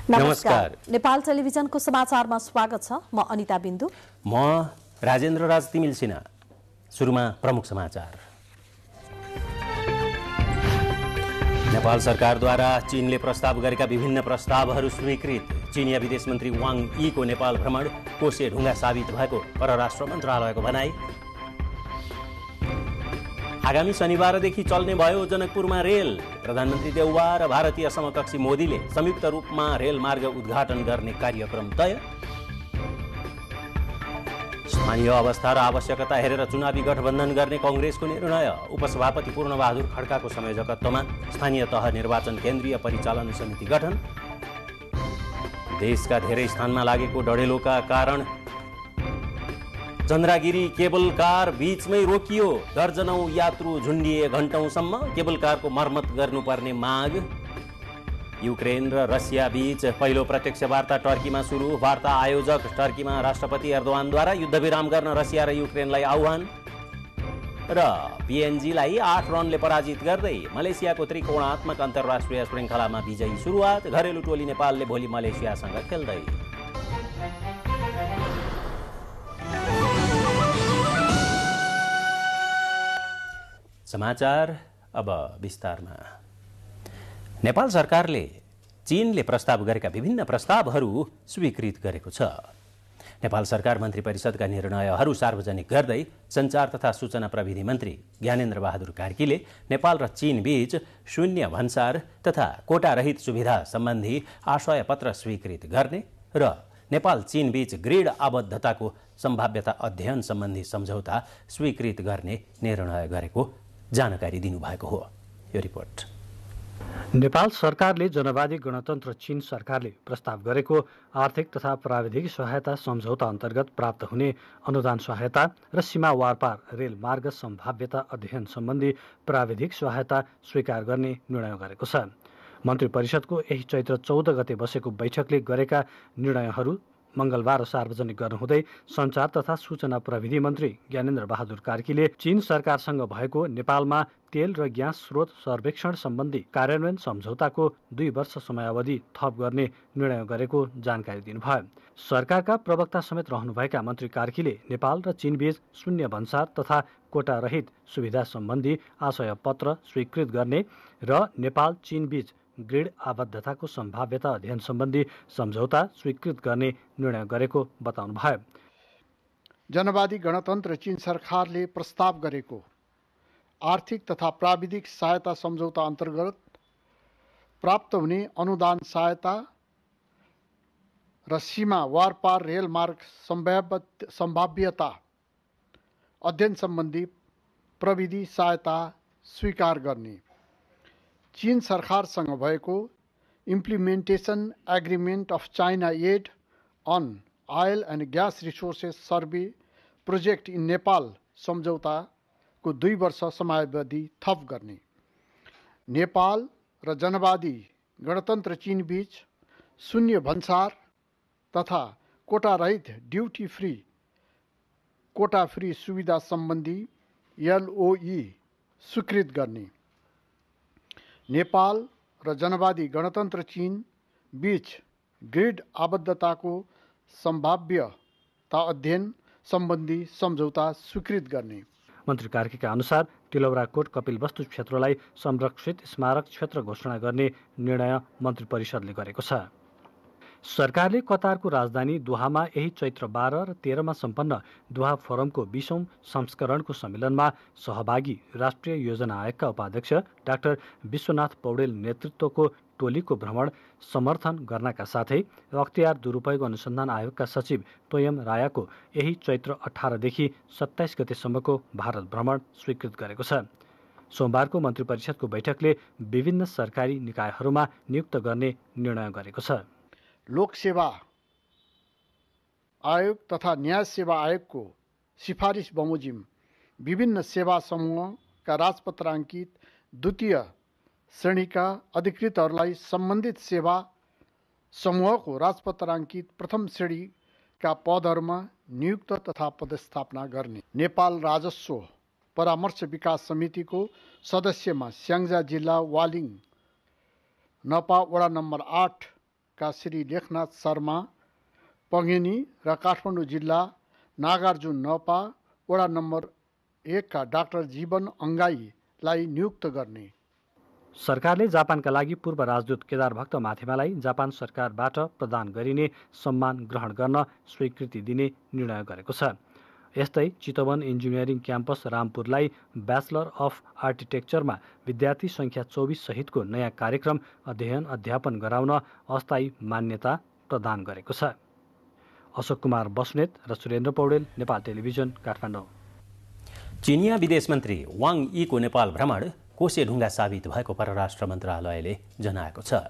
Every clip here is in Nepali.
नमस्कार। नेपाल टेलिभिजनको समाचारमा स्वागत छ। म अनिता बिन्दु। म राजेन्द्र राज तिमिल सिन्हा। सुरुमा प्रमुख समाचार। नेपाल सरकारद्वारा चीनले प्रस्ताव गरेका विभिन्न प्रस्तावहरू स्वीकृत। चीनिया विदेश मन्त्री वाङ यीको नेपाल भ्रमण कोसे ढुङ्गा साबित भएको परराष्ट्र मन्त्रालयको भनाई। आगामी शनिबारदेखि चल्ने भयो जनकपुरमा रेल। प्रधानमन्त्री देउवा र भारतीय समकक्षी मोदीले संयुक्त रूपमा रेल मार्ग उद्घाटन गर्ने कार्यक्रम तय। स्थानीय अवस्था र आवश्यकता हेरेर चुनावी गठबन्धन गर्ने कांग्रेसको निर्णय। उपसभापति पूर्णबहादुर खड्काको संयोजकत्वमा स्थानीय तह निर्वाचन केन्द्रीय परिचालन समिति गठन। देशका धेरै स्थानमा लागेको डढेलोका कारण चन्द्रागिरी केबल कार बीचमै रोकियो। दर्जनौं यात्रु झुन्डिए घण्टौंसम्म। केबल कारको मर्मत गर्नुपर्ने माग। युक्रेन र रसिया बीच पहिलो प्रत्यक्ष वार्ता टर्कीमा सुरु। वार्ता आयोजक टर्कीमा राष्ट्रपति एर्दोआनद्वारा युद्धविराम गर्न रसिया र युक्रेनलाई आह्वान। र पीएनजीलाई 8 रनले पराजित गर्दै मलेसियाको त्रिकोणात्मक अन्तर्राष्ट्रिय श्रृङ्खलामा विजयी सुरुवात। घरेलु टोली नेपालले भोलि मलेसियासँग खेल्दै। समाचार अब विस्तारमा। नेपाल सरकारले चीनले प्रस्ताव गरेका विभिन्न प्रस्तावहरू स्वीकृत गरेको छ। नेपाल सरकार मन्त्री परिषदका निर्णयहरू सार्वजनिक गर्दै सञ्चार तथा सूचना प्रविधि मन्त्री ज्ञानेन्द्र बहादुर कार्कीले नेपाल र चीन बीच शून्य भन्सार तथा कोटारहित सुविधा सम्बन्धी आशय पत्र स्वीकृत गर्ने र नेपाल चीन बीच ग्रिड आबद्धताको सम्भाव्यता अध्ययन सम्बन्धी सम्झौता स्वीकृत गर्ने निर्णय गरेको जानकारी दिनुभएको हो। यो रिपोर्ट। नेपाल सरकारले जनवादी गणतन्त्र चीन सरकारले प्रस्ताव गरेको आर्थिक तथा प्राविधिक सहायता सम्झौता अन्तर्गत प्राप्त हुने अनुदान सहायता र सीमा वारपार रेल मार्ग सम्भाव्यता अध्ययन सम्बन्धी प्राविधिक सहायता स्वीकार गर्ने निर्णय गरेको छ। मन्त्री परिषदको यही चैत्र 14 गते बसेको बैठकले गरेका निर्णयहरू मंगलबार सार्वजनिक गर्नुहुँदै सञ्चार तथा सूचना प्रविधि मन्त्री ज्ञानेन्द्र बहादुर कार्कीले चीन सरकारसँग भएको नेपालमा तेल र ग्यास स्रोत सर्वेक्षण सम्बन्धी कार्यान्वयन सम्झौताको 2 वर्ष समयावधि थप गर्ने निर्णय गरेको जानकारी दिनुभयो। सरकारका प्रवक्ता समेत रहनुभएका मन्त्री कार्कीले नेपाल र चीन बीच शून्य भन्सार तथा कोटा रहित सुविधा सम्बन्धी आशय पत्र स्वीकृत गर्ने र नेपाल चीन बीच ग्रिड आबद्धताको सम्भाव्यता अध्ययन सम्बन्धी सम्झौता स्वीकृत गर्ने निर्णय गरेको बताउनुभयो। जनवादी गणतन्त्र चीन सरकारले प्रस्ताव गरेको आर्थिक तथा प्राविधिक सहायता सम्झौता अन्तर्गत प्राप्त हुने अनुदान सहायता र सीमा वारपार रेल मार्ग सम्भाव्यता अध्ययन सम्बन्धी प्रविधि सहायता स्वीकार गर्ने। चीन सरकारसँग भएको implementation agreement of China aid on oil and gas resources survey project in Nepal सम्झौताको 2 वर्ष समयावधि थप गर्ने। नेपाल र जनवादी गणतन्त्र चीन बीच शून्य भन्सार तथा कोटा रहित ड्युटी फ्री कोटा फ्री सुविधा सम्बन्धी LOE स्वीकृत गर्ने। नेपाल र जनवादी गणतन्त्र चीन बीच ग्रिड आबद्धताको सम्भाव्यता अध्ययन सम्बन्धी सम्झौता स्वीकृत गर्ने। मन्त्री कार्कीका अनुसार तिलौराकोट कपिलवस्तु क्षेत्रलाई संरक्षित स्मारक क्षेत्र घोषणा गर्ने निर्णय मन्त्री परिषदले गरेको छ। सरकारले कतारको राजधानी दोहामा यही चैत्र 12 र 13 मा सम्पन्न दोहा फोरमको 20औं संस्करणको सम्मेलनमा सहभागी राष्ट्रिय योजना आयोगका उपाध्यक्ष डाक्टर विश्वनाथ पौडेल नेतृत्वको टोलीको भ्रमण समर्थन गर्नका साथै अख्तियार दुरुपयोग अनुसन्धान आयोगका सचिव तोयम रायाको यही चैत्र 18 देखि 27 गतेसम्मको भारत भ्रमण स्वीकृत गरेको छ। सोमबारको मन्त्री परिषदको बैठकले विभिन्न सरकारी निकायहरूमा नियुक्त गर्ने निर्णय गरेको छ। लोकसेवा आयोग तथा न्याय सेवा आयोगको सिफारिस बमोजिम विभिन्न सेवा समूहका राजपत्राङ्कित द्वितीय श्रेणीका अधिकृतहरूलाई सम्बन्धित सेवा समूहको राजपत्राङ्कित प्रथम श्रेणीका पदहरूमा नियुक्त तथा पदस्थापना गर्ने। नेपाल राजस्व परामर्श विकास समितिको सदस्यमा स्याङ्जा जिल्ला वालिङ नपा वडा नम्बर 8 का श्री लेखनाथ शर्मा पङ्गेनी र काठमाडौँ जिल्ला नागार्जुन नपा वडा नम्बर 1 का डाक्टर जीवन अङ्गाईलाई नियुक्त गर्ने। सरकारले जापानका लागि पूर्व राजदूत केदार भक्त माथेमालाई जापान सरकारबाट प्रदान गरिने सम्मान ग्रहण गर्न स्वीकृति दिने निर्णय गरेको छ। यस्तै चितवन इन्जिनियरिङ क्याम्पस रामपुरलाई ब्याचलर अफ आर्किटेक्चरमा विद्यार्थी सङ्ख्या 24 सहितको नयाँ कार्यक्रम अध्ययन अध्यापन गराउन अस्थायी मान्यता प्रदान गरेको छ। अशोक कुमार बस्नेत र सुरेन्द्र पौडेल, नेपाल टेलिभिजन, काठमाडौँ। चिनिया विदेश मन्त्री वाङ यीको नेपाल भ्रमण कोसेढुङ्गा साबित भएको परराष्ट्र मन्त्रालयले जनाएको छ।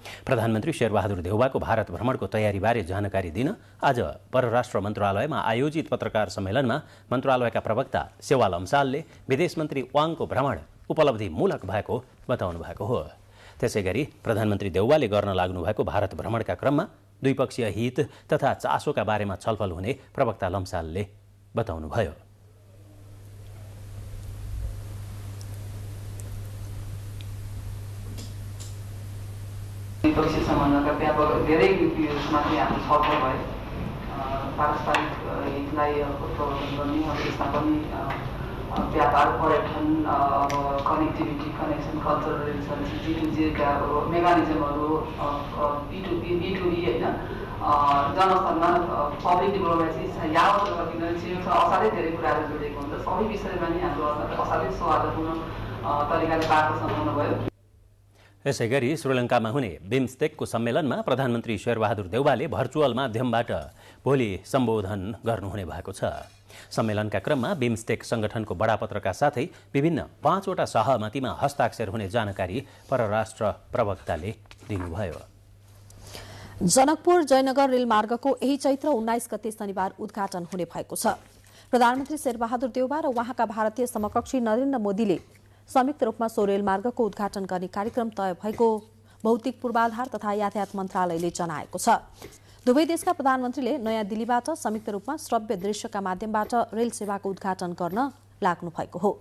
प्रधानमन्त्री शेरबहादुर देउवाको भारत भ्रमणको तयारीबारे जानकारी दिन आज परराष्ट्र मन्त्रालयमा आयोजित पत्रकार सम्मेलनमा मन्त्रालयका प्रवक्ता सेवा लम्सालले विदेश मन्त्री वाङको भ्रमण उपलब्धिमूलक भएको बताउनु भएको हो। त्यसैगरी प्रधानमन्त्री देउवाले गर्न लाग्नुभएको भारत भ्रमणका क्रममा द्विपक्षीय हित तथा चासोका बारेमा छलफल हुने प्रवक्ता लम्सालले बताउनुभयो। द्विपक्षीय सम्बन्धका व्यापक धेरै विषयमाथि हाम्रो छलफल भयो। पारस्परिक हितलाई प्रवर्धन गर्ने, यसमा पनि व्यापार, पर्यटन, connectivity, connection, cultural relations, G2G का मेकानिजमहरू, B2B होइन, जनस्तरमा पब्लिक डिप्लोमेसी यावत किनभने असाध्यै धेरै कुराहरू जोडिएको हुन्छ। सबै विषयमा नि हाम्रो असाध्यै सौहार्दपूर्ण तरिकाले वार्ता सम्पन्न भयो। यसैगरी श्रीलङ्कामा हुने बिम्स्टेकको सम्मेलनमा प्रधानमन्त्री शेरबहादुर देउवाले भर्चुअल माध्यमबाट भोलि सम्बोधन गर्नुहुने भएको छ। सम्मेलनका क्रममा बिम्स्टेक संगठनको बडापत्रका साथै विभिन्न 5 वटा सहमतिमा हस्ताक्षर हुने जानकारी परराष्ट्र प्रवक्ताले दिनुभयो। जनकपुर जयनगर रेलमार्गको यही चैत्र 19 गते शनिबार उद्घाटन हुने भएको छ। प्रधानमन्त्री शेरबहादुर देउवा र उहाँका भारतीय समकक्षी नरेन्द्र मोदीले संयुक्त रूपमा सो रेलमार्गको उद्घाटन गर्ने कार्यक्रम तय भएको भौतिक पूर्वाधार तथा यातायात मन्त्रालयले जनाएको छ। दुवै देशका प्रधानमन्त्रीले नयाँ दिल्लीबाट संयुक्त रूपमा श्रव्य दृश्यका माध्यमबाट रेल सेवाको उद्घाटन गर्न लाग्नु भएको हो।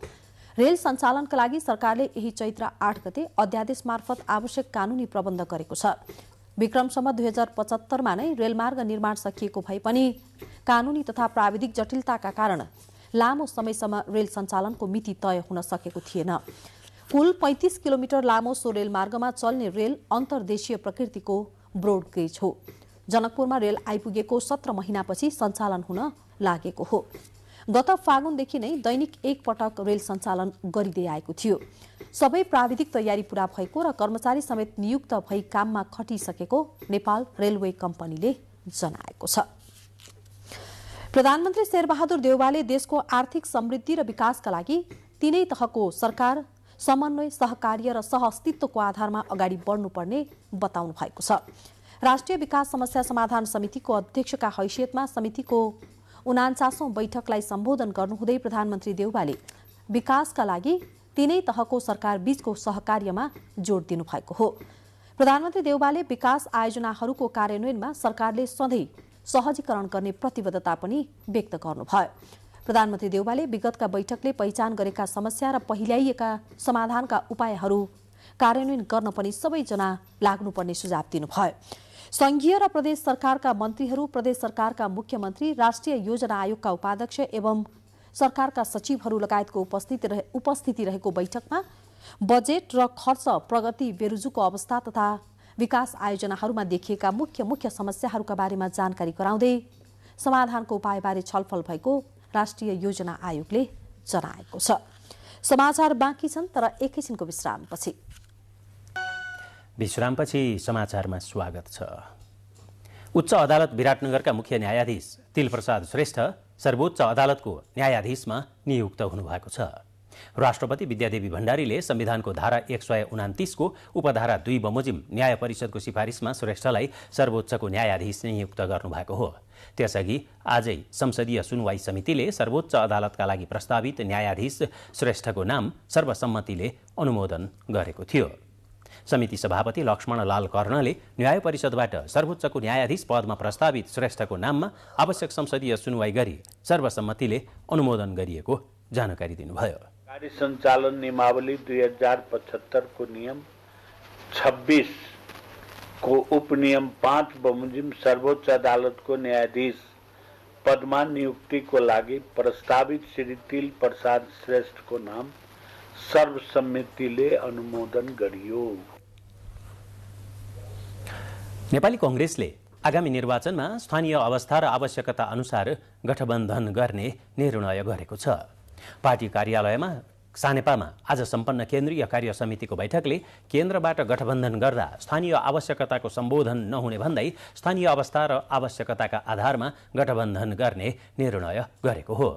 रेल सञ्चालनका लागि सरकारले यही चैत्र 8 गते अध्यादेश मार्फत आवश्यक कानूनी प्रबन्ध गरेको छ। विक्रमसम्म 2075 मा नै रेलमार्ग निर्माण सकिएको भए पनि कानूनी तथा प्राविधिक जटिलताका कारण लामो समयसम्म रेल सञ्चालनको मिति तय हुन सकेको थिएन। कुल 35 किलोमिटर लामो सो रेलमार्गमा चल्ने रेल अन्तर्देशीय प्रकृतिको ब्रोड गेज हो। जनकपुरमा रेल आइपुगेको 17 महिनापछि सञ्चालन हुन लागेको हो। गत फागुनदेखि नै दैनिक एक पटक रेल सञ्चालन गरिँदै आएको थियो। सबै प्राविधिक तयारी पूरा भएको र कर्मचारी समेत नियुक्त भई काममा खटिसकेको नेपाल रेलवे कम्पनीले जनाएको छ। प्रधानमन्त्री शेरबहादुर देउवाले देशको आर्थिक समृद्धि र विकासका लागि तीनै तहको सरकार समन्वय, सहकार्य र सहअस्तित्वको आधारमा अगाडि बढ्नुपर्ने बताउनु भएको छ। राष्ट्रिय विकास समस्या समाधान समितिको अध्यक्षका हैसियतमा समितिको 49औं बैठकलाई सम्बोधन गर्नुहुँदै प्रधानमन्त्री देउवाले विकासका लागि तीनै तहको सरकार बीचको सहकार्यमा जोड दिनुभएको हो। प्रधानमन्त्री देउवाले विकास आयोजनाहरूको कार्यान्वयनमा सरकारले सधैँ सहजीकरण गर्ने प्रतिबद्धता पनि व्यक्त गर्नुभयो। प्रधानमन्त्री देउवाले विगतका बैठकले पहिचान गरेका समस्या र पहिल्याइएका समाधानका उपायहरू कार्यान्वयन गर्न पनि सबैजना लाग्नुपर्ने सुझाव दिनुभयो। संघीय र प्रदेश सरकारका मन्त्रीहरू, प्रदेश सरकारका मुख्यमन्त्री, राष्ट्रिय योजना आयोगका उपाध्यक्ष एवं सरकारका सचिवहरू लगायतको उपस्थिति रहेको बैठकमा बजेट र खर्च प्रगति, बेरुजुको अवस्था तथा विकास आयोजनाहरूमा देखिएका मुख्य समस्याहरूका बारेमा जानकारी गराउँदै समाधानको उपायबारे छलफल भएको राष्ट्रिय योजना आयोगले जनाएको छ। समाचार बाँकी छन् तर एकैछिनको विश्रामपछि समाचारमा स्वागत छ। उच्च अदालत विराटनगरका मुख्य न्यायाधीश तिलप्रसाद श्रेष्ठ सर्वोच्च अदालतको न्यायाधीशमा नियुक्त हुनुभएको छ। राष्ट्रपति विद्यादेवी भण्डारीले संविधानको धारा 129 को उपधारा 2 बमोजिम न्याय परिषदको सिफारिसमा श्रेष्ठलाई सर्वोच्चको न्यायाधीश नियुक्त गर्नुभएको हो। त्यसअघि आजै संसदीय सुनवाई समितिले सर्वोच्च अदालतका लागि प्रस्तावित न्यायाधीश श्रेष्ठको नाम सर्वसम्मतिले अनुमोदन गरेको थियो। समिति सभापति लक्ष्मणलाल कर्णले न्याय परिषदबाट सर्वोच्चको न्यायाधीश पदमा प्रस्तावित श्रेष्ठको नाममा आवश्यक संसदीय सुनवाई गरी सर्वसम्मतिले अनुमोदन गरिएको जानकारी दिनुभयो। कार्य सञ्चालन नियमावली 2075 को नियम 26 को उपनियम 5 बमोजिम सर्वोच्च अदालतको न्यायाधीश पदमा नियुक्तिको लागि प्रस्तावित श्री तिल प्रसाद श्रेष्ठको नाम सर्वसम्मतिले अनुमोदन गरियो। नेपाली कांग्रेसले आगामी निर्वाचनमा स्थानीय अवस्था र आवश्यकता अनुसार गठबन्धन गर्ने निर्णय गरेको छ। पार्टी कार्यालयमा सानेपामा आज सम्पन्न केन्द्रीय कार्य समितिको बैठकले केन्द्रबाट गठबन्धन गर्दा स्थानीय आवश्यकताको सम्बोधन नहुने भन्दै स्थानीय अवस्था र आवश्यकताका आधारमा गठबन्धन गर्ने निर्णय गरेको हो।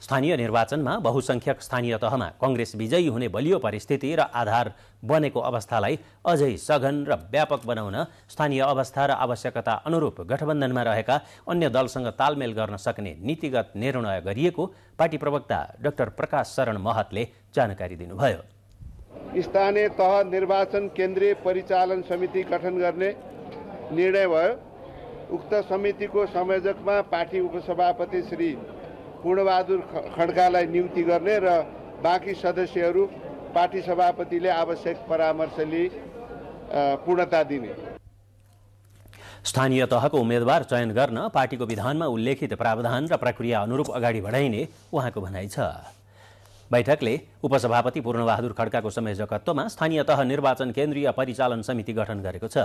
स्थानीय निर्वाचनमा बहुसंख्यक स्थानीय तहमा कांग्रेस विजयी हुने बलियो परिस्थिति र आधार बनेको अवस्थालाई अझै सघन र व्यापक बनाउन स्थानीय अवस्था र आवश्यकता अनुरूप गठबन्धनमा रहेका अन्य दलसँग तालमेल गर्न सक्ने नीतिगत निर्णय गरिएको पार्टी प्रवक्ता डाक्टर प्रकाश शरण महतले जानकारी दिनुभयो। स्थानीय तह निर्वाचन केन्द्रीय परिचालन समिति गठन गर्ने निर्णय भयो। उक्त समितिको संयोजकमा पार्टी उपसभापति श्री पूर्णबहादुर खड्कालाई नियुक्ति गर्ने र बाँकी सदस्यहरू पार्टी सभापतिले आवश्यक परामर्श लिई पूर्णता दिने। स्थानीय तहको उम्मेद्वार चयन गर्न पार्टीको विधानमा उल्लेखित प्रावधान र प्रक्रिया अनुरूप अगाडि बढाइने उहाँको भनाइ छ। बैठकले उपसभापति पूर्णबहादुर खड्काको संयोजकत्वमा स्थानीय तह निर्वाचन केन्द्रीय परिचालन समिति गठन गरेको छ।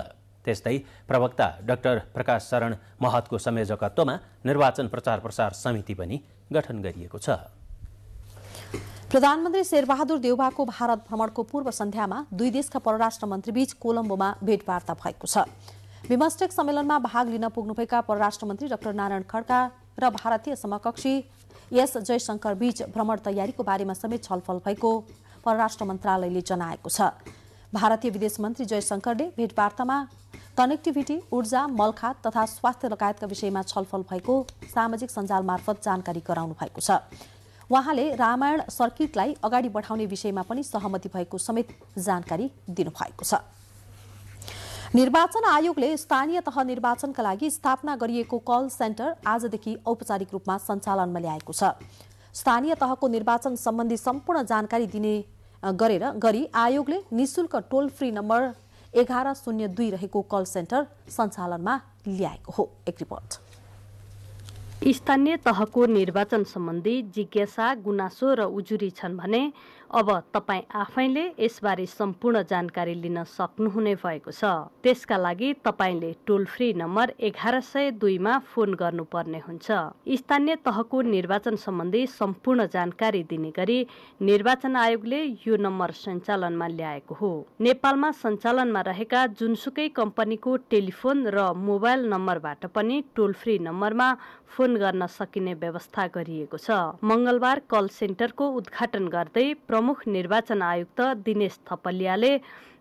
त्यस्तै प्रवक्ता डाक्टर प्रकाश शरण महतको संयोजकत्वमा निर्वाचन प्रचार प्रसार समिति पनि गठन गरिएको छ। प्रधानमन्त्री शेरबहादुर देउवाको भारत भ्रमणको पूर्व सन्ध्यामा दुई देशका परराष्ट्र मन्त्रीबीच कोलम्बोमा भेटवार्ता भएको छ। बिमस्टेक सम्मेलनमा भाग लिन पुग्नुभएका परराष्ट्र मन्त्री डाक्टर नारायण खड्का र भारतीय समकक्षी एस जयशंकर बीच भ्रमण तयारीको बारेमा समेत छलफल भएको परराष्ट्र मन्त्रालयले जनाएको छ। भारतीय विदेश मन्त्री जयशंकरले भेटवार्तामा कनेक्टिभिटी, ऊर्जा, मलखात तथा स्वास्थ्य लगायतका विषयमा छलफल भएको सामाजिक सञ्जाल मार्फत जानकारी गराउनु भएको छ। उहाँले रामायण सर्किटलाई अगाडि बढाउने विषयमा पनि सहमति भएको समेत जानकारी दिनुभएको छ। निर्वाचन आयोगले स्थानीय तह निर्वाचनका लागि स्थापना गरिएको कल सेन्टर आजदेखि औपचारिक रूपमा सञ्चालनमा ल्याएको छ। स्थानीय तहको निर्वाचन सम्बन्धी सम्पूर्ण जानकारी दिने गरी आयोगले निशुल्क टोल फ्री नम्बर 1102 रहेको कल सेन्टर सञ्चालनमा ल्याएको हो। एक रिपोर्ट। स्थानीय तहको निर्वाचन सम्बन्धी जिज्ञासा, गुनासो र उजुरी छन् भने अब तपाई आफैले यसबारे सम्पूर्ण जानकारी लिन सक्नुहुने भएको छ। त्यसका लागि तपाईले टोल फ्री नम्बर 1102 मा फोन गर्नुपर्ने हुन्छ। स्थानीय तहको निर्वाचन सम्बन्धी सम्पूर्ण जानकारी दिने गरी निर्वाचन आयोगले यो नम्बर सञ्चालनमा ल्याएको हो। नेपालमा सञ्चालनमा रहेका जुनसुकै कम्पनीको टेलिफोन र मोबाइल नम्बरबाट पनि टोल फ्री नम्बरमा फोन गर्न सकिने व्यवस्था गरिएको छ। मंगलबार कल सेन्टरको उद्घाटन गर्दै प्रमुख निर्वाचन आयुक्त दिनेश थपलियाले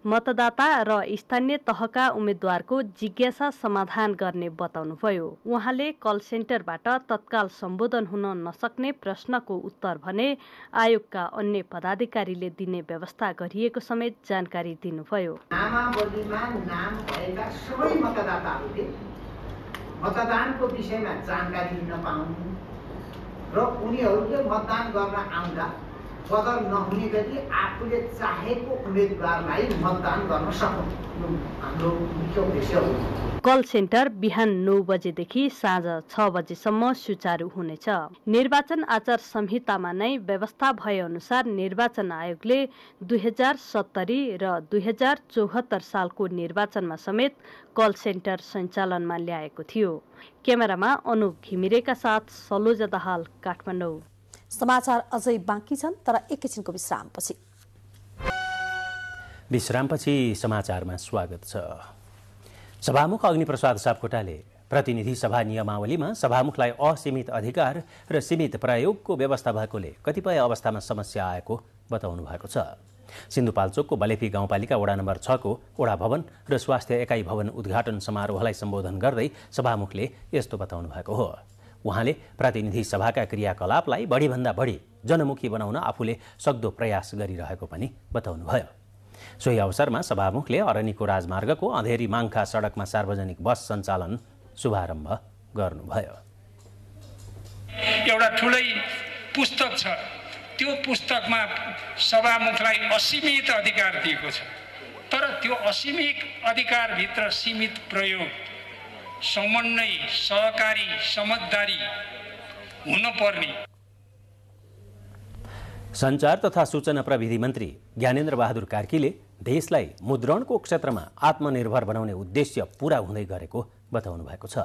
मतदाता र स्थानीय तहका उम्मेद्वारको जिज्ञासा समाधान गर्ने बताउनुभयो। उहाँले कल सेन्टरबाट तत्काल सम्बोधन हुन नसक्ने प्रश्नको उत्तर भने आयोगका अन्य पदाधिकारीले दिने व्यवस्था गरिएको समेत जानकारी दिनुभयो। नामावलीमा नाम भएका सबै मतदाताहरूले मतदानको विषयमा जानकारी लिन पाउनु र उनीहरूले मतदान गर्न आउँदा बदल नहुने गरी आफूले चाहेको उम्मेदवारलाई मतदान गर्न सक्नु हाम्रो मुख्य उद्देश्य हो। कल सेन्टर बिहान 9 बजेदेखि साँझ 6 बजेसम्म सुचारू हुनेछ। निर्वाचन आचार संहितामा नै व्यवस्था भए अनुसार निर्वाचन आयोगले 2070 र 2074 सालको निर्वाचनमा समेत कल सेन्टर सञ्चालनमा ल्याएको थियो। क्यामेरामा अनुप घिमिरेका साथ सलोजा दाहाल, काठमाडौँ। समाचार अझै बाँकी छन् तर एकैछिनको विश्रामपछि समाचारमा स्वागत छ। सभामुख अग्निप्रसाद सापकोटाले प्रतिनिधि सभा नियमावलीमा सभामुखलाई असीमित अधिकार र सीमित प्रयोगको व्यवस्था भएकोले कतिपय अवस्थामा समस्या आएको बताउनु भएको छ। सिन्धुपाल्चोकको बलेफी गाउँपालिका वडा नम्बर 6 को वडा भवन र स्वास्थ्य एकाइ भवन उद्घाटन समारोहलाई सम्बोधन गर्दै सभामुखले यस्तो बताउनु भएको हो। उहाँले प्रतिनिधि सभाका क्रियाकलापलाई बढीभन्दा बढी जनमुखी बनाउन आफूले सक्दो प्रयास गरिरहेको पनि बताउनुभयो। सोही अवसरमा सभामुखले अरनिको राजमार्गको अँधेरी माङ्खा सडकमा सार्वजनिक बस सञ्चालन शुभारम्भ गर्नुभयो। एउटा ठुलै पुस्तक छ, त्यो पुस्तकमा सभामुखलाई असीमित अधिकार दिएको छ। तर त्यो असीमित अधिकारभित्र सीमित प्रयोग समन्वय, सहकारी, समझदारी हुनुपर्ने। सञ्चार तथा सूचना प्रविधि मन्त्री ज्ञानेन्द्र बहादुर कार्कीले देशलाई मुद्रणको क्षेत्रमा आत्मनिर्भर बनाउने उद्देश्य पूरा हुँदै गरेको बताउनु भएको छ।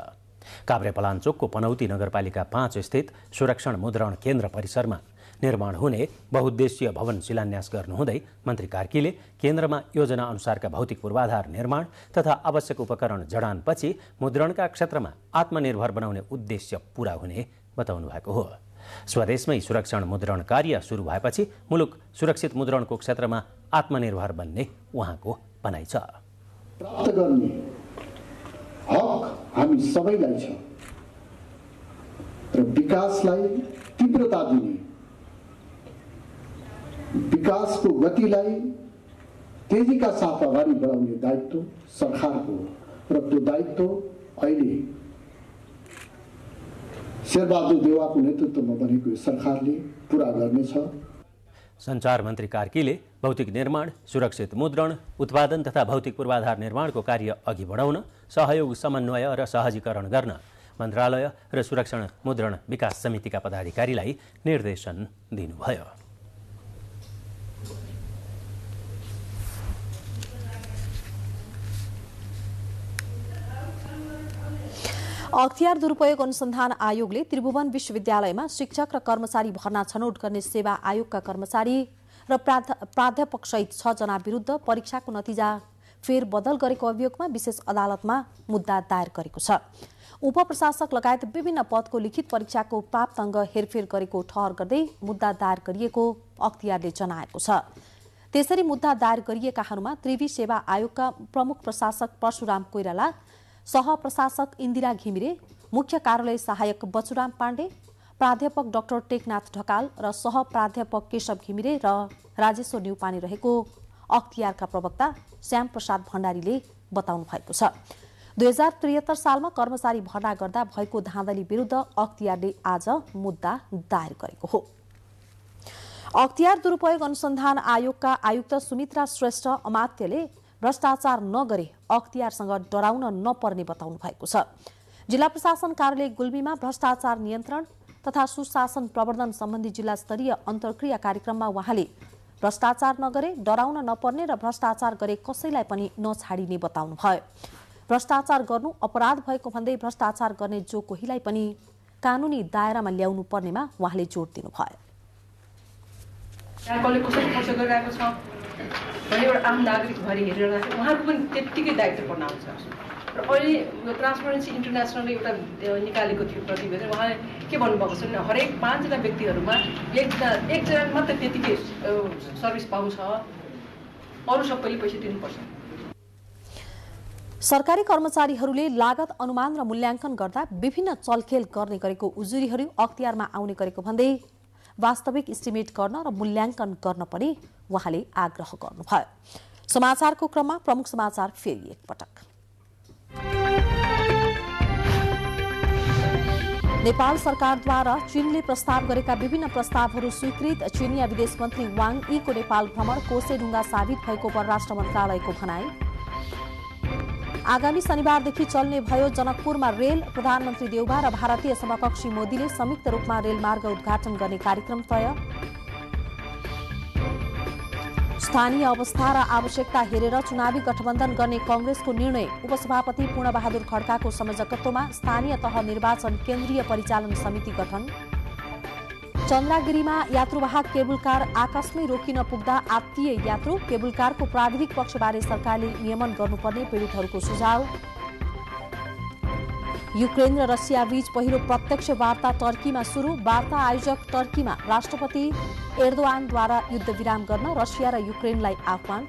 काभ्रेपलाञ्चोकको पनौती नगरपालिका 5 स्थित सुरक्षण मुद्रण केन्द्र परिसरमा निर्माण हुने बहुद्देश्यीय भवन शिलान्यास गर्नुहुँदै मन्त्री कार्कीले केन्द्रमा योजना अनुसारका भौतिक पूर्वाधार निर्माण तथा आवश्यक उपकरण जडानपछि मुद्रणका क्षेत्रमा आत्मनिर्भर बनाउने उद्देश्य पूरा हुने बताउनु भएको हो। स्वदेशमै सुरक्षण मुद्रण कार्य सुरु भएपछि मुलुक सुरक्षित मुद्रणको क्षेत्रमा आत्मनिर्भर बन्ने उहाँको भनाइ छ। प्राप्त गर्ने हक हामी सबैलाई छ र विकासलाई तीव्रता दिने, विकासको गतिलाई तेजीका साथ अगाडि बढाउने दायित्व सरकारको र त्यो दायित्व अहिले शेरबहादुर देउवाको नेतृत्वमा बनेको सरकारले पूरा गर्नेछ। सञ्चार मन्त्री कार्कीले भौतिक निर्माण, सुरक्षित मुद्रण, उत्पादन तथा भौतिक पूर्वाधार निर्माणको कार्य अघि बढाउन सहयोग, समन्वय र सहजीकरण गर्न मन्त्रालय र सुरक्षण मुद्रण विकास समितिका पदाधिकारीलाई निर्देशन दिनुभयो। अख्तियार दुरुपयोग अनुसन्धान आयोगले त्रिभुवन विश्वविद्यालयमा शिक्षक र कर्मचारी भर्ना छनौट गर्ने सेवा आयोगका कर्मचारी र प्राध्यापक सहित 6 जना विरुद्ध परीक्षाको नतिजा फेरबदल गरेको अभियोगमा विशेष अदालतमा मुद्दा दायर गरेको छ। उपप्रशासक लगायत विभिन्न पदको लिखित परीक्षाको प्राप्त अङ्क हेरफेर गरेको ठहर गर्दै मुद्दा दायर गरिएको अख्तियारले जनाएको छ। त्यसरी मुद्दा दायर गरिएकाहरूमा त्रिवी सेवा आयोगका प्रमुख प्रशासक परशुराम कोइराला, सहप्रशासक इन्दिरा घिमिरे, मुख्य कार्यालय सहायक बचुराम पाण्डे, प्राध्यापक डाक्टर टेकनाथ ढकाल र सहप्राध्यापक केशव घिमिरे र राजेश्वर न्युपाने रहेको अख्तियारका प्रवक्ता श्याम प्रसाद भण्डारीले बताउनु भएको छ। 2073 सालमा कर्मचारी भर्ना गर्दा भएको धाँधली विरुद्ध अख्तियारले आज मुद्दा दायर गरेको हो। अख्तियार दुरुपयोग अनुसन्धान आयोगका आयुक्त सुमित्रा श्रेष्ठ अमात्यले भ्रष्टाचार नगरे अख्तियारसँग डराउन नपर्ने बताउनु भएको छ। जिल्ला प्रशासन कार्यालय गुल्मीमा भ्रष्टाचार नियन्त्रण तथा सुशासन प्रवर्धन सम्बन्धी जिल्ला स्तरीय अन्तर्क्रिया कार्यक्रममा उहाँले भ्रष्टाचार नगरे डराउन नपर्ने र भ्रष्टाचार गरे कसैलाई पनि नछाडिने बताउनु भयो। भ्रष्टाचार गर्नु अपराध भएको भन्दै भ्रष्टाचार गर्ने जो कोहीलाई पनि कानुनी दायरामा ल्याउनु पर्नेमा उहाँले जोड दिनुभयो। भने एउटा आम नागरिक भएर हेरिरहेको उहाँको पनि त्यत्तिकै दायित्व पर्न आउँछ। र अहिले यो ट्रान्सपरेन्सी इन्टरनेसनलले एउटा निकालेको थियो प्रतिवेदन, उहाँले के भन्नुभएको छ भने हरेक 5 जना व्यक्तिहरूमा एकजना मात्र त्यतिकै सर्भिस पाउँछ, अरू सबैले पैसा दिनुपर्छ। सरकारी कर्मचारीहरूले लागत अनुमान र मूल्याङ्कन गर्दा विभिन्न चलखेल गर्ने गरेको उजुरीहरू अख्तियारमा आउने गरेको भन्दै वास्तविक इस्टिमेट गर्न र मूल्याङ्कन गर्न पनि उहाँले आग्रह गर्नुभयो। समाचारको क्रममा प्रमुख समाचार फेरि एकपटक। नेपाल सरकारद्वारा चीनले प्रस्ताव गरेका विभिन्न प्रस्तावहरू स्वीकृत। चीनिया विदेश मन्त्री वाङ यीको नेपाल भ्रमण कोसेढुङ्गा साबित भएको परराष्ट्र मन्त्रालयको भनाई। आगामी शनिबारदेखि चल्ने भयो जनकपुरमा रेल। प्रधानमन्त्री देउबा र भारतीय समकक्षी मोदीले संयुक्त रूपमा रेलमार्ग उद्घाटन गर्ने कार्यक्रम तय। स्थानीय अवस्था र आवश्यकता हेरेर चुनावी गठबन्धन गर्ने कांग्रेसको निर्णय। उपसभापति पूर्णबहादुर खड्काको संयोजकत्वमा स्थानीय तह निर्वाचन केन्द्रीय परिचालन समिति गठन। चन्द्रागिरीमा यात्रुवाहक केबुल कार आकाशमै रोकिन पुग्दा आत्तिए यात्रु। केबुल कारको प्राविधिक पक्षबारे सरकारले नियमन गर्नुपर्ने पीडितहरूको सुझाव। युक्रेन र रसिया बीच पहिलो प्रत्यक्ष वार्ता टर्कीमा सुरु। वार्ता आयोजक टर्कीमा राष्ट्रपति एर्दोआनद्वारा युद्ध विराम गर्न रसिया र युक्रेनलाई आह्वान।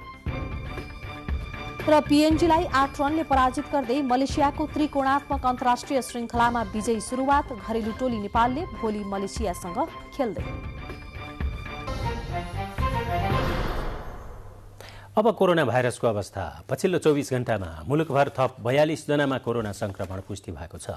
र पीएनजीलाई 8 रनले पराजित गर्दै मलेसियाको त्रिकोणात्मक अन्तर्राष्ट्रिय श्रृङ्खलामा विजयी सुरुवात। घरेलु टोली नेपालले भोलि मलेसियासँग खेल्दै। अब कोरोना भाइरसको अवस्था। पछिल्लो 24 घण्टामा मुलुकभर थप 42 जनामा कोरोना संक्रमण पुष्टि भएको छ।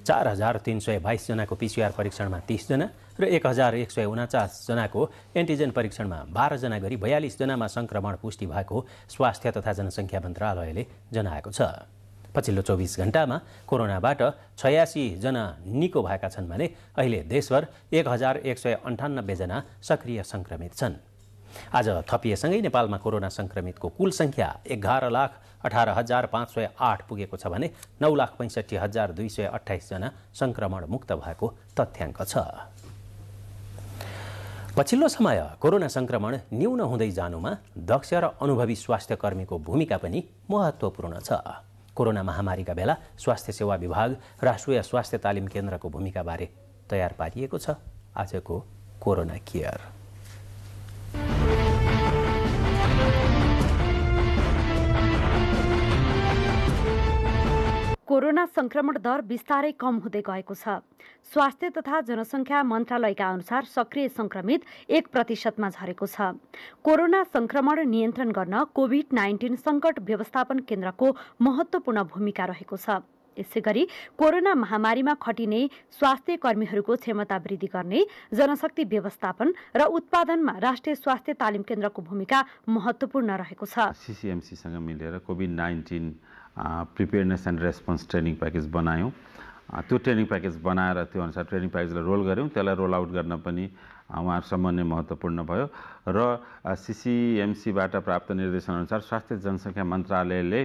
4,322 जनाको PCR परीक्षणमा 30 जना र 1,149 जनाको एन्टिजेन परीक्षणमा 12 जना गरी 42 जनामा संक्रमण पुष्टि भएको स्वास्थ्य तथा जनसङ्ख्या मन्त्रालयले जनाएको छ। पछिल्लो 24 घण्टामा कोरोनाबाट 86 जना निको भएका छन् भने अहिले देशभर 1,198 जना सक्रिय संक्रमित छन्। आज थपिएसँगै नेपालमा कोरोना संक्रमितको कुल संख्या 11,18,508 पुगेको छ भने 9,65,228 जना संक्रमण मुक्त भएको तथ्याङ्क छ। पछिल्लो समय कोरोना संक्रमण न्यून हुँदै जानुमा दक्ष र अनुभवी स्वास्थ्य कर्मीको भूमिका पनि महत्त्वपूर्ण छ। कोरोना महामारीका बेला स्वास्थ्य सेवा विभाग राष्ट्रिय स्वास्थ्य तालिम केन्द्रको भूमिकाबारे तयार पारिएको छ आजको कोरोना केयर। कोरोना संक्रमण दर बिस्तारै कम हुँदै गएको छ। स्वास्थ्य तथा जनसङ्ख्या मन्त्रालयका अनुसार सक्रिय संक्रमित 1% झरेको छ। कोरोना संक्रमण नियन्त्रण गर्न कोभिड-19 सङ्कट व्यवस्थापन केन्द्रको महत्त्वपूर्ण भूमिका रहेको छ। यसैगरी कोरोना महामारीमा खटिने स्वास्थ्य कर्मीहरूको क्षमता वृद्धि गर्ने, जनशक्ति व्यवस्थापन र उत्पादनमा राष्ट्रिय स्वास्थ्य तालिम केन्द्रको भूमिका महत्त्वपूर्ण रहेको छ। सीसीएमसीसँग मिलेर COVID-19 preparedness and response training package बनायौँ। त्यो ट्रेनिङ प्याकेज बनाएर त्यो अनुसार ट्रेनिङ प्याकेजलाई रोल गऱ्यौँ। त्यसलाई रोल आउट गर्न पनि उहाँहरूसम्म नै महत्त्वपूर्ण भयो र सीसीएमसीबाट प्राप्त निर्देशनअनुसार स्वास्थ्य जनसङ्ख्या मन्त्रालयले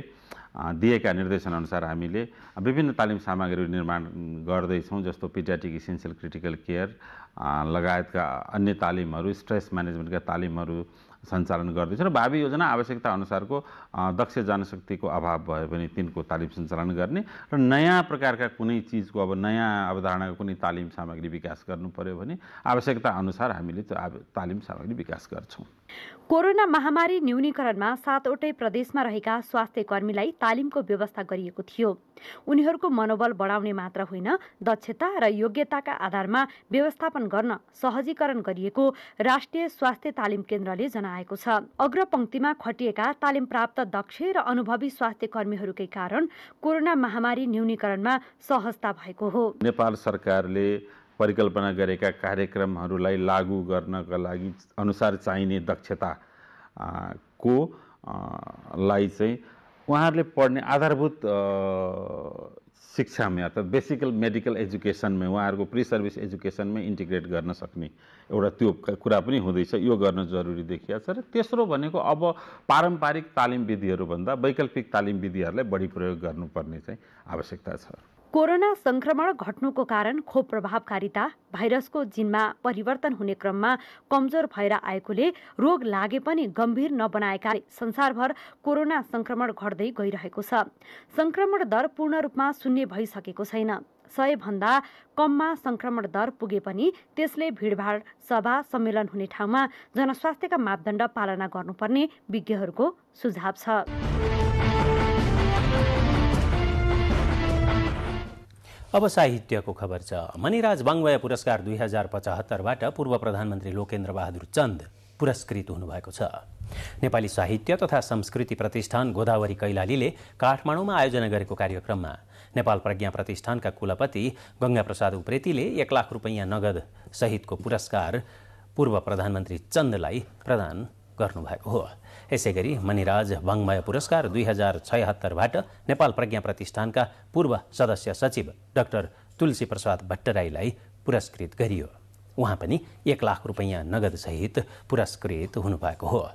दिएका निर्देशनअनुसार हामीले विभिन्न तालिम सामग्रीहरू निर्माण गर्दैछौँ, जस्तो पिडियाट्रिक इसेन्सियल क्रिटिकल केयर लगायतका अन्य तालिमहरू, स्ट्रेस म्यानेजमेन्टका तालिमहरू सञ्चालन गर्दैछ र भावी योजना आवश्यकता अनुसारको दक्ष जनशक्तिको अभाव भए पनि तिनको तालिम सञ्चालन गर्ने र नयाँ प्रकारका कुनै चिजको अब नयाँ अवधारणाको कुनै तालिम सामग्री विकास गर्नु पर्यो भने आवश्यकता अनुसार हामीले त्यो तालिम सामग्री विकास गर्छौँ। कोरोना महामारी न्यूनीकरणमा 7वटै प्रदेशमा रहेका स्वास्थ्य कर्मीलाई तालिमको व्यवस्था गरिएको थियो। उनीहरूको मनोबल बढाउने मात्र होइन, दक्षता र योग्यताका आधारमा व्यवस्थापन गर्न सहजीकरण गरिएको राष्ट्रिय स्वास्थ्य तालिम केन्द्रले जनाएको छ। अग्रपङ्क्तिमा खटिएका तालिम प्राप्त दक्ष र अनुभवी स्वास्थ्य कर्मीहरूकै कारण कोरोना महामारी न्यूनीकरणमा सहजता भएको हो। नेपाल सरकारले परिकल्पना गरेका कार्यक्रमहरूलाई लागू गर्नका लागि अनुसार चाहिने दक्षता को लाई चाहिँ उहाँहरूले पढ्ने आधारभूत शिक्षामा अर्थात् बेसिकल मेडिकल एजुकेसनमै उहाँहरूको प्री सर्भिस एजुकेसनमै इन्टिग्रेट गर्न सक्ने एउटा त्यो कुरा पनि हुँदैछ। यो गर्न जरुरी देखिया छ। र तेस्रो भनेको अब पारम्परिक तालिम विधिहरूभन्दा वैकल्पिक तालिम विधिहरूलाई बढी प्रयोग गर्नुपर्ने चाहिँ आवश्यकता छ। कोरोना संक्रमण घट्नुको कारण खोप प्रभावकारिता भाइरसको जिनमा परिवर्तन हुने क्रममा कमजोर भएर आएकोले रोग लागे पनि गम्भीर नबनाएका संसारभर कोरोना संक्रमण घट्दै गइरहेको छ। संक्रमण दर पूर्ण रूपमा शून्य भइसकेको छैन। 100 भन्दा कममा संक्रमण दर पुगे पनि त्यसले भिडभाड, सभा, सम्मेलन हुने ठाउँमा जनस्वास्थ्यका मापदण्ड पालना गर्नुपर्ने विज्ञहरूको सुझाव छ। अब साहित्यको खबर छ। मणिराज वाङ्मय पुरस्कार 2075बाट पूर्व प्रधानमन्त्री लोकेन्द्र बहादुर चन्द पुरस्कृत हुनुभएको छ। नेपाली साहित्य तथा संस्कृति प्रतिष्ठान गोदावरी कैलालीले काठमाडौँमा आयोजना गरेको कार्यक्रममा नेपाल प्रज्ञा प्रतिष्ठानका कुलपति गङ्गा प्रसाद उप्रेतीले 1 लाख रुपैयाँ नगद सहितको पुरस्कार पूर्व प्रधानमन्त्री चन्दलाई प्रदान गर्नुभएको हो। यसैगरी मणिराज वाङ्मय पुरस्कार 2076बाट नेपाल प्रज्ञा प्रतिष्ठानका पूर्व सदस्य सचिव डाक्टर तुलसी प्रसाद भट्टराईलाई पुरस्कृत गरियो। उहाँ पनि 1 लाख रुपैयाँ नगद सहित पुरस्कृत हुनुभएको हो।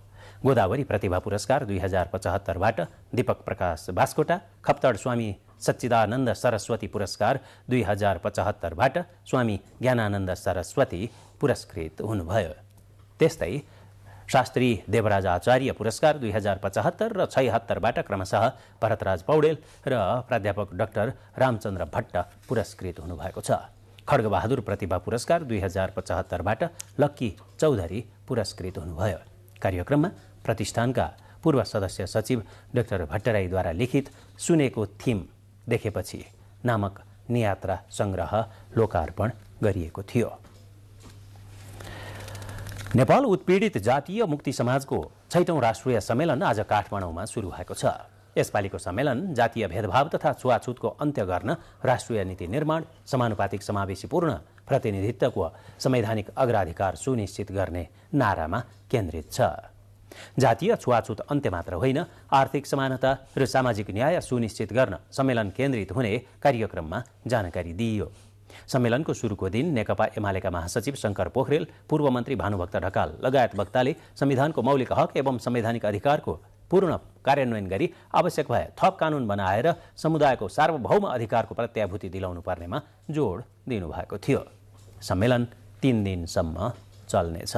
गोदावरी प्रतिभा पुरस्कार 2075बाट दीपक प्रकाश बास्कोटा, खप्तड स्वामी सच्चिदानन्द सरस्वती पुरस्कार 2075बाट स्वामी ज्ञानानन्द सरस्वती पुरस्कृत हुनुभयो। त्यस्तै शास्त्री देवराज आचार्य पुरस्कार 2075 र 76बाट क्रमशः भरतराज पौडेल र प्राध्यापक डाक्टर रामचन्द्र भट्ट पुरस्कृत हुनुभएको छ। खड्गबहादुर प्रतिभा पुरस्कार 2075बाट लक्की चौधरी पुरस्कृत हुनुभयो। कार्यक्रममा प्रतिष्ठानका पूर्व सदस्य सचिव डाक्टर भट्टराईद्वारा लिखित सुनेको थिम देखेपछि नामक नियात्रा संग्रह लोकार्पण गरिएको थियो। नेपाल उत्पीडित जातीय मुक्ति समाजको छैटौं राष्ट्रिय सम्मेलन आज काठमाडौँमा सुरु भएको छ। यसपालिको सम्मेलन जातीय भेदभाव तथा छुवाछुतको अन्त्य गर्न राष्ट्रिय नीति निर्माण, समानुपातिक समावेशीपूर्ण प्रतिनिधित्वको संवैधानिक अग्राधिकार सुनिश्चित गर्ने नारामा केन्द्रित छ। जातीय छुवाछुत अन्त्य मात्र होइन, आर्थिक समानता र सामाजिक न्याय सुनिश्चित गर्न सम्मेलन केन्द्रित हुने कार्यक्रममा जानकारी दिइयो। सम्मेलनको सुरुको दिन नेकपा एमालेका महासचिव शंकर पोखरेल, पूर्व मन्त्री भानुभक्त ढकाल लगायत वक्ताले संविधानको मौलिक हक एवं संवैधानिक अधिकारको पूर्ण कार्यान्वयन गरी आवश्यक भए थप कानून बनाएर समुदायको सार्वभौम अधिकारको प्रत्याभूति दिलाउनु पर्नेमा जोड दिनुभएको थियो। सम्मेलन 3 दिनसम्म चल्नेछ।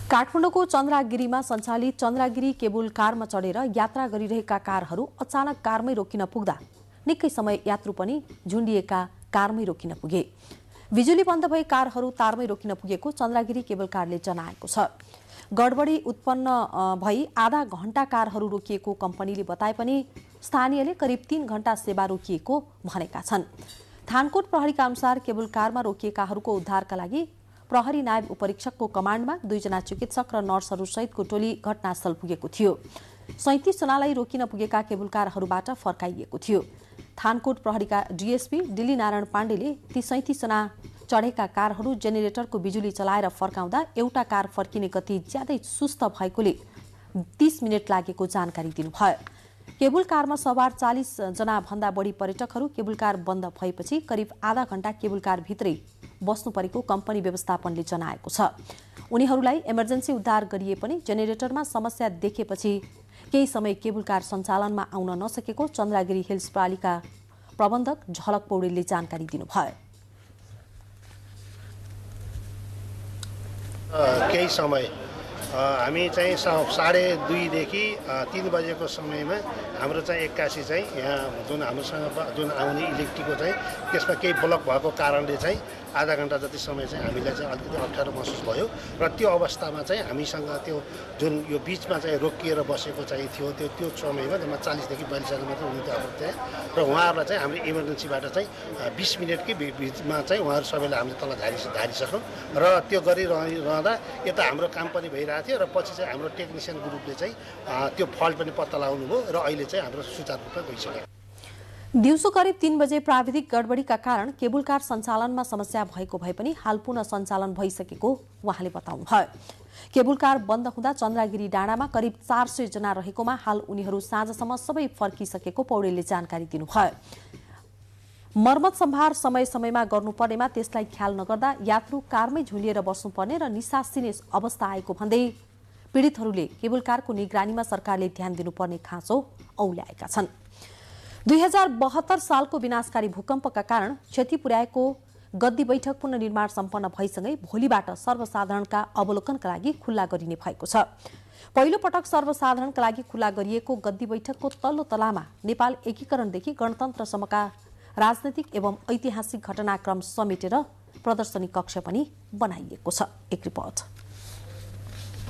काठमाडौँको चन्द्रागिरीमा सञ्चालित चन्द्रागिरी केबुल कारमा चढेर यात्रा गरिरहेका कारहरू अचानक कारमै रोकिन पुग्दा निकै समय यात्रु पनि झुन्डिएका कारमै रोकिन पुगे। बिजुली बन्द भई कारहरू तारमै रोकिन पुगेको चन्द्रागिरी केबल कारले जनाएको छ। गडबडी उत्पन्न भई आधा घण्टा कारहरू रोकिएको कम्पनीले बताए पनि स्थानीयले करिब 3 घण्टा सेवा रोकिएको भनेका छन्। थानकोट प्रहरीका अनुसार केबल कारमा रोकिएकाहरूको उद्धारका लागि प्रहरी नायब उपरीक्षकको कमाण्डमा 2 जना चिकित्सक र नर्सहरू सहितको टोली घटनास्थल पुगेको थियो। 37 जनालाई रोकिन पुगेका केबल कारहरूबाट फर्काइएको थियो। थानकोट प्रहरीका डीएसपी दिल्ली नारायण पाण्डेले ती 37 जना चढेका कारहरू जेनेरेटरको बिजुली चलाएर फर्काउँदा एउटा कार फर्किने गति ज्यादै सुस्त भएकोले 30 मिनट लागेको जानकारी दिनुभयो। केबुल कारमा सवार 40 जना भन्दा बढी पर्यटकहरू केबुल कार बन्द भएपछि करिब आधा घण्टा केबुल कार भित्रै बस्नु परेको कम्पनी व्यवस्थापनले जनाएको छ। उनीहरूलाई इमर्जेन्सी उद्धार गरिए पनि जेनेरेटरमा समस्या देखेपछि केही समय केबुल कार सञ्चालनमा आउन नसकेको चन्द्रागिरी हिल्स पालिका प्रबन्धक झलक पौडेलले जानकारी दिनुभयो। केही समय हामी चाहिँ 2:30 देखि 3 बजेको समयमा हाम्रो चाहिँ 81 चाहिँ यहाँ जुन हामीसँग जुन आउने इलेक्ट्रिकको चाहिँ त्यसमा केही ब्लक भएको कारणले चाहिँ आधा घण्टा जति समय चाहिँ हामीलाई चाहिँ अलिकति अप्ठ्यारो महसुस भयो र त्यो अवस्थामा चाहिँ हामीसँग त्यो जुन यो बिचमा चाहिँ रोकिएर बसेको चाहिँ थियो त्यो समयमा जम्मा 40 देखि 42 जना मात्र हुनुहुन्थ्यो हाम्रो त्यहाँ र उहाँहरूलाई चाहिँ हामीले इमर्जेन्सीबाट चाहिँ 20 मिनटकै बिचमा चाहिँ उहाँहरू सबैलाई हामीले तल झारिसक्यौँ र त्यो गरिरहँदा यता हाम्रो काम पनि भइरहेको थियो र पछि चाहिँ हाम्रो टेक्निसियन ग्रुपले चाहिँ त्यो फल्ट पनि पत्ता लगाउनु भयो र अहिले चाहिँ हाम्रो सुचारू रूपमा गइसक्यो। दिउँसो करिब 3 बजे प्राविधिक गडबडीका कारण केबुल कार सञ्चालनमा समस्या भएको भए पनि हाल पुनः सञ्चालन भइसकेको उहाँले बताउनुभयो। केबुल कार बन्द हुँदा चन्द्रागिरी डाँडामा करिब 400 जना रहेकोमा हाल उनीहरू साँझसम्म सबै फर्किसकेको पौडेलले जानकारी दिनुभयो। मर्मत सम्भार समय समयमा गर्नुपर्नेमा त्यसलाई ख्याल नगर्दा यात्रु कारमै झुलिएर बस्नुपर्ने र निसासिने अवस्था आएको भन्दै पीडितहरूले केबुल कारको निगरानीमा सरकारले ध्यान दिनुपर्ने खाँचो औल्याएका छन्। 2072 सालको विनाशकारी भूकम्पका कारण क्षति पुर्याएको गद्दी बैठक पुनर्निर्माण सम्पन्न भइसँगै भोलिबाट सर्वसाधारणका अवलोकनका लागि खुल्ला गरिने भएको छ। पहिलो पटक सर्वसाधारणका लागि खुल्ला गरिएको गद्दी बैठकको तल्लो तलामा नेपाल एकीकरणदेखि गणतन्त्रसम्मका राजनैतिक एवं ऐतिहासिक घटनाक्रम समेटेर प्रदर्शनी कक्ष पनि बनाइएको छ। एक रिपोर्ट।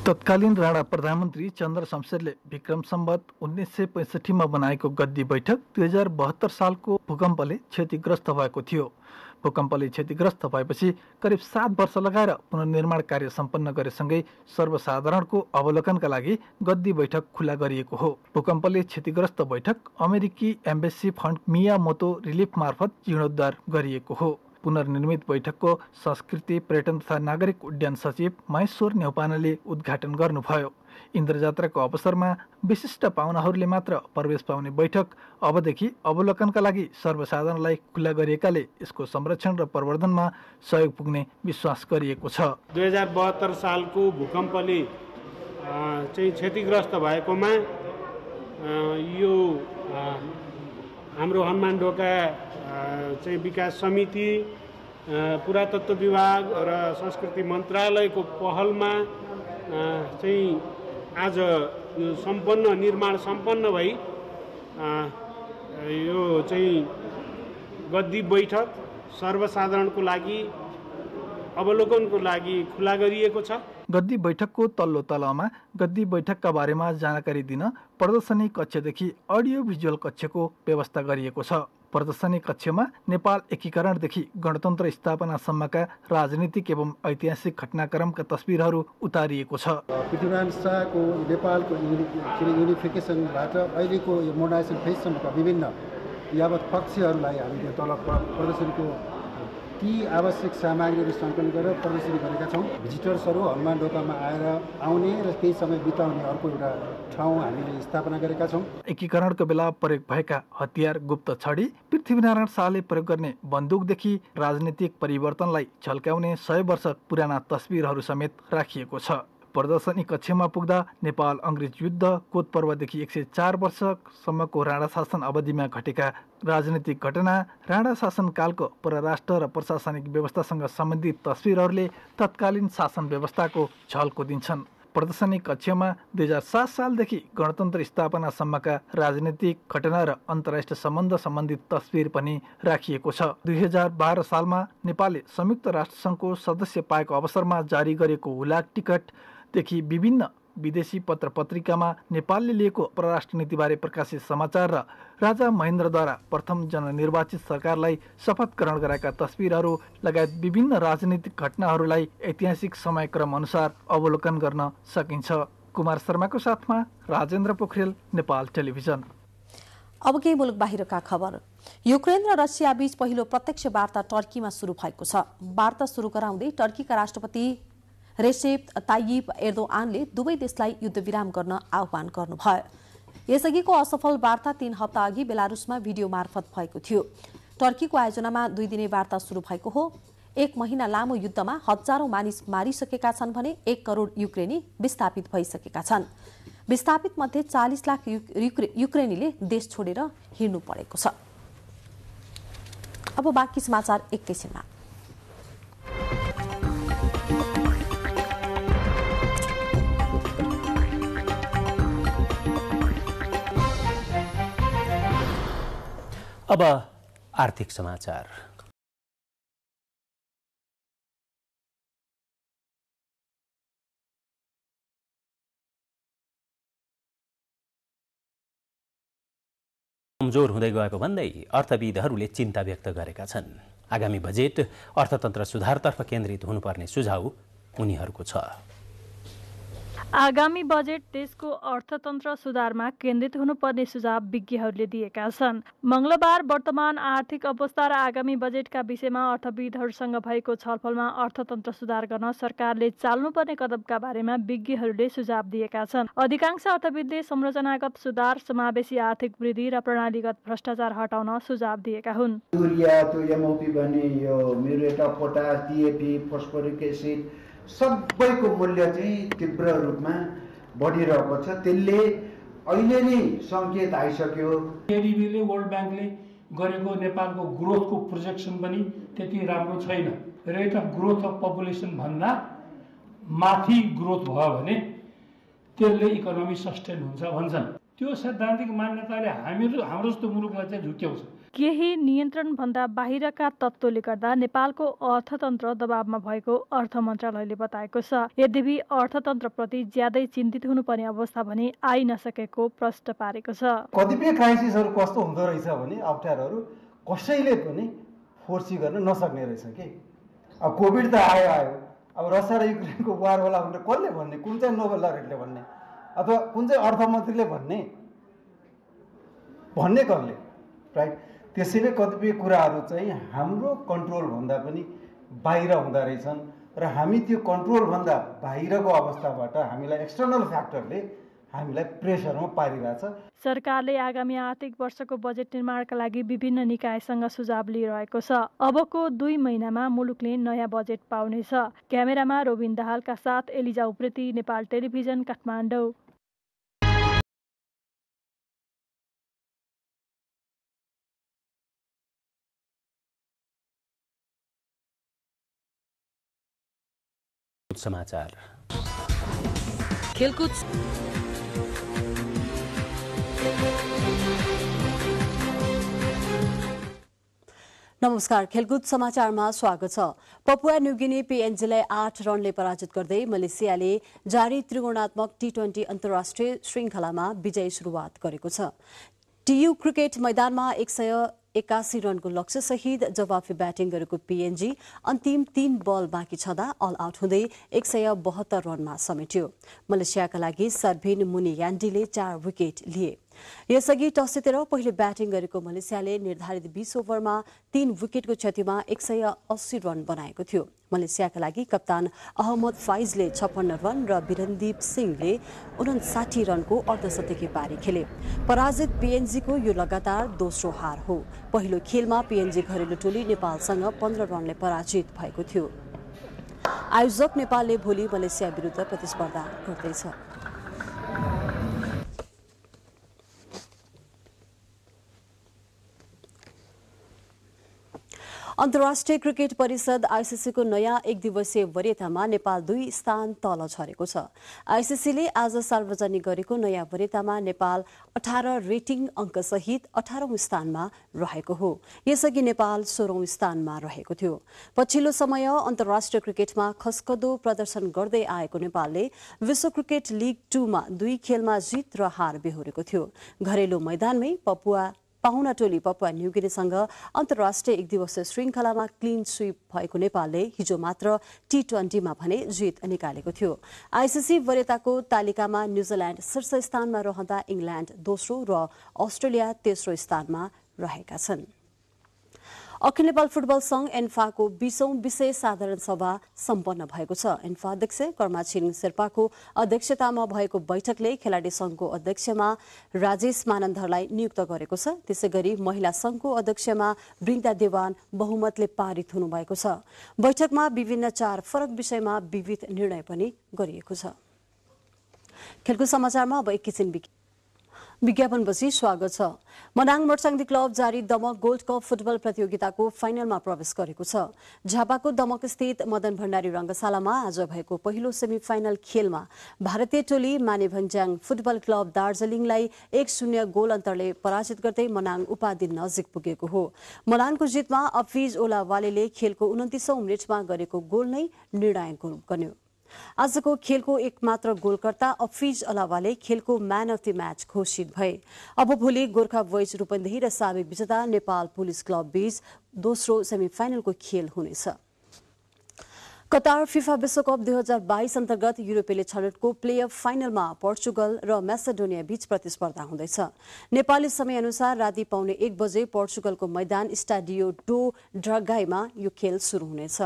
तत्कालीन राणा प्रधानमन्त्री चन्द्र शमशेरले विक्रम सम्वत 1965 मा बनाएको गद्दी बैठक 2072 सालको भूकम्पले क्षतिग्रस्त भएको थियो। भूकम्पले क्षतिग्रस्त भएपछि करिब 7 वर्ष लगाएर पुनर्निर्माण कार्य सम्पन्न गरेसँगै सर्वसाधारणको अवलोकनका लागि गद्दी बैठक खुला गरिएको हो। भूकम्पले क्षतिग्रस्त बैठक अमेरिकी एम्बेसी फन्ड मियामोतो रिलिफ मार्फत जीर्णोद्धार गरिएको हो। पुनर्निर्मित बैठकको संस्कृति, पर्यटन तथा नागरिक उड्डयन सचिव महेश्वर न्यौपानेले उद्घाटन गर्नुभयो। इन्द्रजात्राको अवसरमा विशिष्ट पाहुनाहरूले मात्र प्रवेश पाउने बैठक अबदेखि अवलोकनका लागि सर्वसाधारणलाई खुला गरिएकाले यसको संरक्षण र प्रवर्धनमा सहयोग पुग्ने विश्वास गरिएको छ। 2072 सालको भूकम्पले चाहिँ क्षतिग्रस्त भएकोमा यो हाम्रो हनुमान ढोका चाहिँ विकास समिति, पुरातत्व विभाग र संस्कृति मन्त्रालयको पहलमा चाहिँ आज यो निर्माण सम्पन्न भई यो चाहिँ गद्दी बैठक सर्वसाधारणको लागि अवलोकनको लागि खुला गरिएको छ। गद्दी बैठकको तल्लो तलामा गद्दी बैठकका बारेमा जानकारी दिन प्रदर्शनी कक्षदेखि अडियो भिजुअल कक्षको व्यवस्था गरिएको छ। प्रदर्शनी कक्षमा नेपाल एकीकरणदेखि गणतन्त्र स्थापनासम्मका राजनीतिक एवं ऐतिहासिक घटनाक्रमका तस्बिरहरू उतारिएको छ। पृथ्वीनारायण शाहको नेपालको युनिफिकेसनबाट अहिलेको यो मोडर्नाइजेसन फेजसम्मका विभिन्न यावत पक्षहरूलाई हामीले तल प्रदर्शनीको ती आवश्यक सामग्रीहरू सङ्कलन गरेर प्रदर्शनी गरेका छौँ। भिजिटर्सहरू हनुमानढोकामा आउने र केही समय बिताउने अर्को एउटा ठाउँ हामीले स्थापना गरेका छौँ। एकीकरणको बेला प्रयोग भएका हतियार, गुप्त छडी, पृथ्वीनारायण शाहले प्रयोग गर्ने बन्दुकदेखि राजनीतिक परिवर्तनलाई झल्काउने 100 वर्ष पुराना तस्बिरहरू समेत राखिएको छ। प्रदर्शनी कक्षमा पुग्दा नेपाल अङ्ग्रेज युद्ध, कोत पर्वदेखि 104 वर्षसम्मको राणा शासन अवधिमा घटेका राजनीतिक घटना, राणा शासनकालको परराष्ट्र र प्रशासनिक व्यवस्थासँग सम्बन्धित तस्बिरहरूले तत्कालीन शासन व्यवस्थाको झल्को दिन्छन्। प्रदर्शनी कक्षमा 2007 सालदेखि गणतन्त्र स्थापनासम्मका राजनीतिक घटना र अन्तर्राष्ट्रिय सम्बन्ध सम्बन्धित तस्बिर पनि राखिएको छ। 2012 सालमा नेपालले संयुक्त राष्ट्रसङ्घको सदस्य पाएको अवसरमा जारी गरेको हुलाक टिकटदेखि विभिन्न विदेशी पत्र पत्रिकामा नेपालले लिएको परराष्ट्र नीतिबारे प्रकाशित समाचार र राजा महेन्द्रद्वारा प्रथम जननिर्वाचित सरकारलाई शपथ ग्रहण गराएका तस्बिरहरू लगायत विभिन्न राजनीतिक घटनाहरूलाई ऐतिहासिक समयक्रम अनुसार अवलोकन गर्न सकिन्छ। कुमार शर्माको साथमा राजेन्द्र पोखरेल, नेपाल टेलिभिजन। अब केही मुलुक बाहिरका खबर। युक्रेन र रसिया बीच पहिलो प्रत्यक्ष वार्ता टर्कीमा सुरु भएको छ। वार्ता सुरु गराउँदै टर्कीका राष्ट्रपति रेसेप ताइयिप एर्दोआनले दुवै देशलाई युद्धविराम गर्न आह्वान गर्नुभयो। यसअघिको असफल वार्ता 3 हप्ता अघि बेलारुसमा भिडियो मार्फत भएको थियो। टर्कीको आयोजनामा 2 दिने वार्ता सुरु भएको हो। 1 महिना लामो युद्धमा हजारौं मानिस मारिसकेका छन् भने 1 करोड युक्रेनी विस्थापित भइसकेका छन्। विस्थापित मध्ये 40 लाख युक्रेनीले देश छोडेर हिँड्नु परेको छ। अब बाँकी समाचार एकैछिनमा। अब आर्थिक समाचार। कमजोर हुँदै गएको भन्दै अर्थविदहरूले चिन्ता व्यक्त गरेका छन्। आगामी बजेट अर्थतन्त्र सुधारतर्फ केन्द्रित हुनुपर्ने सुझाव उनीहरूको छ। आगामी बजेट देशको अर्थतन्त्र सुधारमा केन्द्रित हुनुपर्ने सुझाव विज्ञहरूले दिएका छन्। मंगलबार वर्तमान आर्थिक अवस्था र आगामी बजेटका विषयमा अर्थविदहरूसँग भएको छलफलमा अर्थतन्त्र सुधार गर्न सरकारले चाल्नुपर्ने कदमका बारेमा विज्ञहरूले सुझाव दिएका छन्। अधिकांश अर्थविदले संरचनागत सुधार, समावेशी आर्थिक वृद्धि र प्रणालीगत भ्रष्टाचार हटाउन सुझाव दिएका हुन्। युरिया, एमओपी भन्ने यो muriate of potash, DAP, phosphoric acid सबैको मूल्य चाहिँ तीव्र रूपमा बढिरहेको छ। त्यसले अहिले नै सङ्केत आइसक्यो। एडीबीले, वर्ल्ड ब्याङ्कले गरेको नेपालको ग्रोथको प्रोजेक्सन पनि त्यति राम्रो छैन। Rate of growth of population भन्दा माथि ग्रोथ भयो भने त्यसले इकोनोमी सस्टेन हुन्छ भन्छन्। त्यो सैद्धान्तिक मान्यताले हाम्रो जस्तो मुलुकलाई चाहिँ झुक्याउँछ। केही नियन्त्रणभन्दा बाहिरका तत्त्वले गर्दा नेपालको अर्थतन्त्र दबावमा भएको अर्थ मन्त्रालयले बताएको छ। यद्यपि अर्थतन्त्रप्रति ज्यादै चिन्तित हुनुपर्ने अवस्था भने आइ नसकेको प्रश्न पारेको छ। कतिपय क्राइसिसहरू कस्तो हुँदो रहेछ भने अप्ठ्यारोहरू कसैले पनि फोर्सी गर्न नसक्ने रहेछ कि। अब कोभिड त आयो। अब रसिया र युक्रेनको वार होला भनेर कसले भन्ने? कुन चाहिँ नोबेल लरेटले भन्ने अथवा कुन चाहिँ अर्थमन्त्रीले भन्ने कसले? राइट। त्यसैले कतिपय कुराहरू चाहिँ हाम्रो कन्ट्रोलभन्दा पनि बाहिर हुँदो रहेछन् र हामी त्यो कन्ट्रोलभन्दा बाहिरको अवस्थाबाट हामीलाई एक्सटर्नल फ्याक्टरले हामीलाई प्रेसरमा पारिरहेछ। सरकारले आगामी आर्थिक वर्षको बजेट निर्माणका लागि विभिन्न निकायसँग सुझाव लिइरहेको छ। अबको 2 महिनामा मुलुकले नयाँ बजेट पाउनेछ। क्यामेरामा रोबिन दाहालका साथ एलिजा उप्रेती, नेपाल टेलिभिजन, काठमाडौँ। समाचार खेलकुद। नमस्कार, खेलकुद समाचारमा स्वागत छ। पपुवा न्युगिनी पीएनजीलाई 8 रनले पराजित गर्दै मलेसियाले जारी त्रिकोणात्मक T20 अन्तर्राष्ट्रिय श्रृङ्खलामा विजयी सुरुवात गरेको छ। टियु क्रिकेट मैदानमा 81 रनको लक्ष्यसहित जवाफी ब्याटिङ गरेको पीएनजी अन्तिम 3 बल बाँकी छँदा अल आउट हुँदै 172 रनमा समेट्यो। मलेसियाका लागि सर्भिन मुनियान्डीले 4 विकेट लिए। यसअघि टस जितेर पहिले ब्याटिङ गरेको मलेसियाले निर्धारित 20 ओभरमा 3 विकेटको क्षतिमा 180 रन बनाएको थियो। मलेसियाका लागि कप्तान अहमद फाइजले 56 रन र बिरनदीप सिंहले 59 रनको अर्धशतकी पारी खेले। पराजित पीएनजीको यो लगातार दोस्रो हार हो। पहिलो खेलमा पीएनजी घरेलु टोली नेपालसँग 15 रनले पराजित भएको थियो। आयोजक नेपालले भोलि मलेसिया विरुद्ध प्रतिस्पर्धा गर्दैछ। अन्तर्राष्ट्रिय क्रिकेट परिषद आईसीसीको नयाँ एक दिवसीय वरियतामा नेपाल 2 स्थान तल झरेको छ। आईसीसीले आज सार्वजनिक गरेको नयाँ वरियतामा नेपाल 18 रेटिङ अङ्कसहित 18औं स्थानमा रहेको हो। यसअघि नेपाल 16औं स्थानमा रहेको थियो। पछिल्लो समय अन्तर्राष्ट्रिय क्रिकेटमा खस्कदो प्रदर्शन गर्दै आएको नेपालले विश्व क्रिकेट लिग 2 मा 2 खेलमा जित र हार बेहोरेको थियो। घरेलु मैदानमै पाहुना टोली पपुवा न्युगिनीसँग अन्तर्राष्ट्रिय एक दिवसीय श्रृङ्खलामा क्लिन स्वीप भएको नेपालले हिजो मात्र T20मा भने जित निकालेको थियो। आईसीसी वरियताको तालिकामा न्युजिल्यान्ड शीर्ष स्थानमा रहँदा इङ्ल्यान्ड दोस्रो र अस्ट्रेलिया तेस्रो स्थानमा रहेका छन्। अखिल नेपाल फुटबल संघ एन्फाको 20औं विशेष साधारण सभा सम्पन्न भएको छ। एन्फा अध्यक्ष कर्मा छिरिङ शेर्पाको अध्यक्षतामा भएको बैठकले खेलाडी संघको अध्यक्षमा राजेश मानन्दरलाई नियुक्त गरेको छ। त्यसैगरी महिला संघको अध्यक्षमा वृन्दा देवान बहुमतले पारित हुनुभएको छ। बैठकमा विभिन्न 4 फरक विषयमा विविध निर्णय पनि गरिएको छ। खेलकुद समाचारमा अब एकैछिन विज्ञापनपछि स्वागत छ। मनाङ मर्चाङदी क्लब जारी दमक गोल्ड कप फुटबल प्रतियोगिताको फाइनलमा प्रवेश गरेको छ। झापाको दमक स्थित मदन भण्डारी रंगशालामा आज भएको पहिलो सेमिफाइनल खेलमा भारतीय टोली मानेभन्ज्याङ फुटबल क्लब दार्जिलिङलाई 1-0 गोल अन्तरले पराजित गर्दै मनाङ उपाधि नजिक पुगेको हो। मनाङको जितमा अफिज ओलावालेले खेलको 29औं मिनेटमा गरेको गोल नै निर्णायक गोल बन्यो। आजको खेलको एकमात्र गोलकर्ता अफिज अलावाले खेलको म्यान अफ द म्याच घोषित भए। अब भोलि गोर्खा बोइज रूपन्देही र साबिक विजेता नेपाल पुलिस क्लब बीच दोस्रो सेमिफाइनलको खेल हुनेछ। कतार फिफा विश्वकप 2022 अन्तर्गत युरोपेली छनौटको प्लेअफ फाइनलमा पोर्चुगल र म्यासेडोनिया बीच प्रतिस्पर्धा हुँदैछ। नेपाली समयअनुसार राति 1:15 बजे पोर्चुगलको मैदान स्टाडियो डो ड्रागाईमा यो खेल सुरु हुनेछ।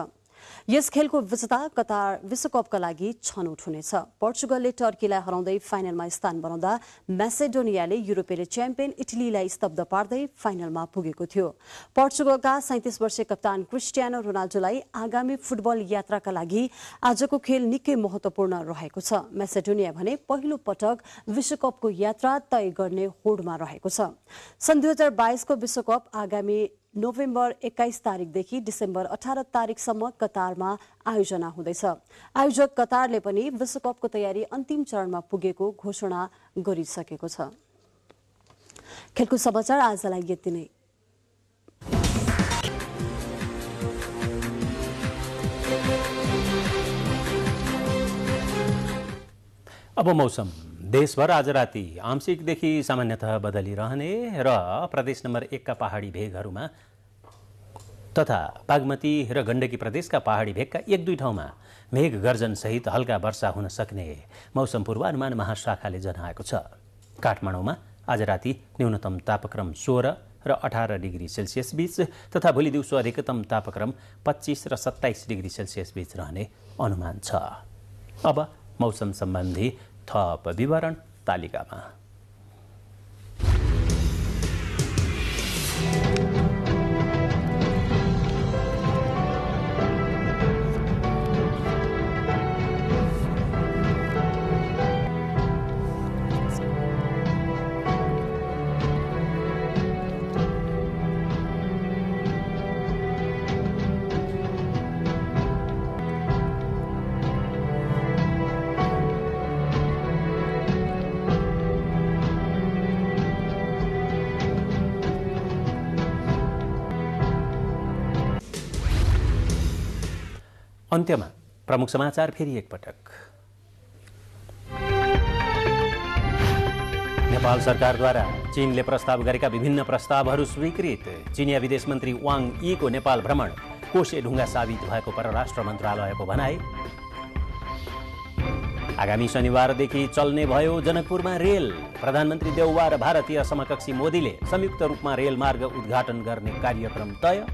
यस खेलको विजेता कतार विश्वकपका लागि छनौट हुनेछ। पोर्चुगलले टर्कीलाई हराउँदै फाइनलमा स्थान बनाउँदा म्यासेडोनियाले युरोपेली च्याम्पियन इटलीलाई स्तब्ध पार्दै फाइनलमा पुगेको थियो। पोर्चुगलका 37 वर्षीय कप्तान क्रिस्टियानो रोनाल्डोलाई आगामी फुटबल यात्राका लागि आजको खेल निकै महत्वपूर्ण रहेको छ। म्यासेडोनिया भने पहिलो पटक विश्वकपको यात्रा तय गर्ने होडमा रहेको छ। सन् 2022 को विश्वकप आगामी नोभेम्बर 21 तारिकदेखि डिसेम्बर 18 तारिकसम्म कतारमा आयोजना हुँदैछ। आयोजक कतारले पनि विश्वकपको तयारी अन्तिम चरणमा पुगेको घोषणा गरिसकेको छ। खेलकुद समाचार आजलाई यति नै। अब मौसम। देशभर आज राति आंशिकदेखि सामान्यतः बदलिरहने र प्रदेश नम्बर 1 का पहाडी भेगहरूमा तथा बागमती र गण्डकी प्रदेशका पहाडी भेगका 1-2 ठाउँमा मेघ गर्जन सहित हल्का वर्षा हुन सक्ने मौसम पूर्वानुमान महाशाखाले जनाएको छ। काठमाडौँमा आज राति न्यूनतम तापक्रम 16 र 18 डिग्री सेल्सियस बीच तथा भोलि दिउँसो अधिकतम तापक्रम 25 र 27 डिग्री सेल्सियस बीच रहने अनुमान छ। अब मौसम सम्बन्धी थप विवरण तालिकामा। अन्त्यमा प्रमुख समाचार फेरि एकपटक। नेपाल सरकारद्वारा चीनले प्रस्ताव गरेका विभिन्न प्रस्तावहरू स्वीकृत। चिनिया विदेश मन्त्री वाङ यीको नेपाल भ्रमण कोसे ढुङ्गा साबित भएको परराष्ट्र मन्त्रालयको भनाई। आगामी शनिबारदेखि चल्ने भयो जनकपुरमा रेल। प्रधानमन्त्री देउवा र भारतीय समकक्षी मोदीले संयुक्त रूपमा रेलमार्ग उद्घाटन गर्ने कार्यक्रम तय।